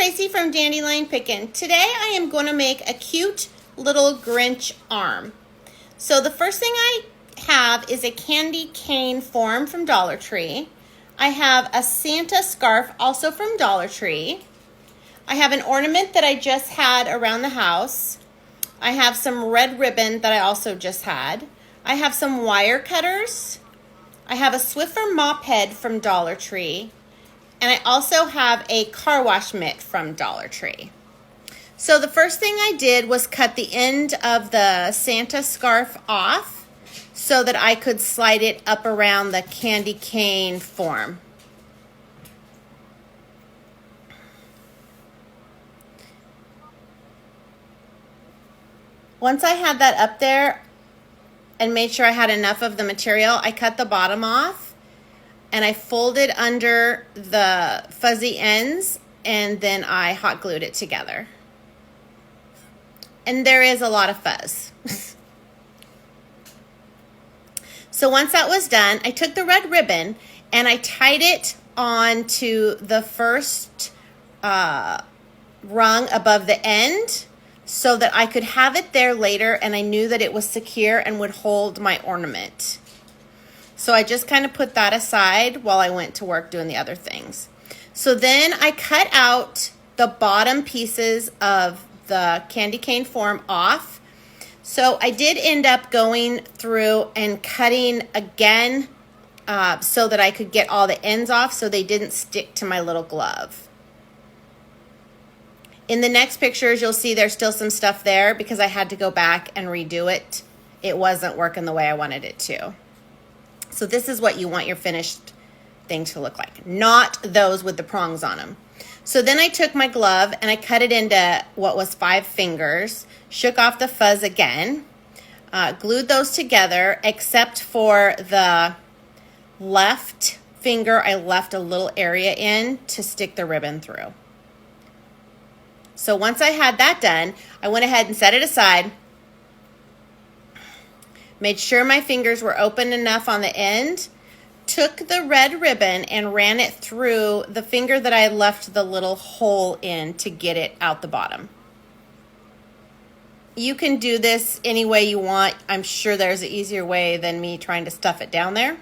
Tracy from Dandelion Pickin'. Today I am going to make a cute little Grinch arm. So the first thing I have is a candy cane form from Dollar Tree. I have a Santa scarf also from Dollar Tree. I have an ornament that I just had around the house. I have some red ribbon that I also just had. I have some wire cutters. I have a Swiffer mop head from Dollar Tree. And I also have a car wash mitt from Dollar Tree. So the first thing I did was cut the end of the Santa scarf off so that I could slide it up around the candy cane form. Once I had that up there and made sure I had enough of the material, I cut the bottom off. And I folded under the fuzzy ends, and then I hot glued it together. And there is a lot of fuzz. So once that was done, I took the red ribbon and I tied it onto the first rung above the end so that I could have it there later, and I knew that it was secure and would hold my ornament. So I just kind of put that aside while I went to work doing the other things. So then I cut out the bottom pieces of the candy cane form off. So I did end up going through and cutting again so that I could get all the ends off so they didn't stick to my little glove. In the next pictures, you'll see there's still some stuff there because I had to go back and redo it. It wasn't working the way I wanted it to. So this is what you want your finished thing to look like, not those with the prongs on them. So then I took my glove and I cut it into what was 5 fingers, shook off the fuzz again, glued those together, except for the left finger, I left a little area in to stick the ribbon through. So once I had that done, I went ahead and set it aside. Made sure my fingers were open enough on the end, took the red ribbon and ran it through the finger that I had left the little hole in to get it out the bottom. You can do this any way you want. I'm sure there's an easier way than me trying to stuff it down there.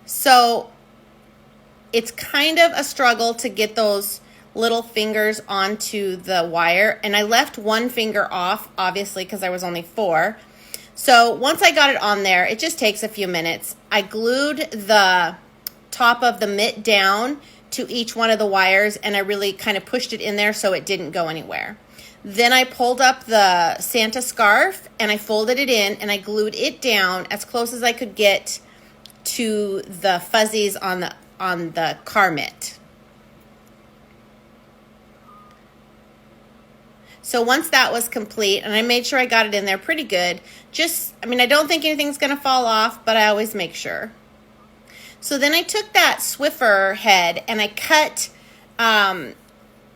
So it's kind of a struggle to get those little fingers onto the wire, and I left one finger off obviously because there was only 4. So once I got it on there, it just takes a few minutes. I glued the top of the mitt down to each one of the wires, and I really kind of pushed it in there so it didn't go anywhere. Then I pulled up the Santa scarf and I folded it in and I glued it down as close as I could get to the fuzzies on the car mitt. So once that was complete, and I made sure I got it in there pretty good, I don't think anything's going to fall off, but I always make sure. So then I took that Swiffer head and I cut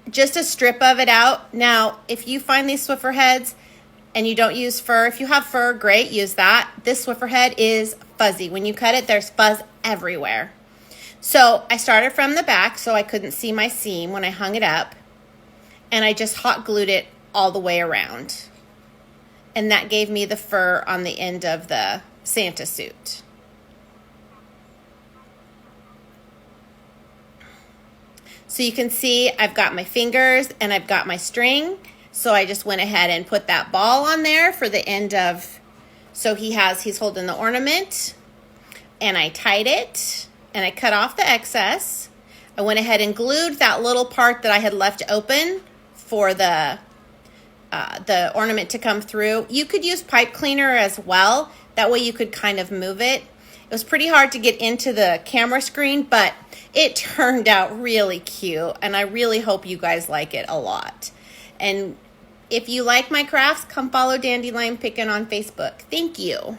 just a strip of it out. Now, if you find these Swiffer heads and you don't use fur, if you have fur, great, use that. This Swiffer head is fuzzy. When you cut it, there's fuzz everywhere. So I started from the back so I couldn't see my seam when I hung it up, and I just hot glued it all the way around. And that gave me the fur on the end of the Santa suit. So you can see I've got my fingers and I've got my string. So I just went ahead and put that ball on there for the end of, so he's holding the ornament, and I tied it and I cut off the excess. I went ahead and glued that little part that I had left open for the ornament to come through. You could use pipe cleaner as well. That way you could kind of move it. It was pretty hard to get into the camera screen, but it turned out really cute, and I really hope you guys like it a lot. And if you like my crafts, come follow Dandelion Pickin' on Facebook. Thank you.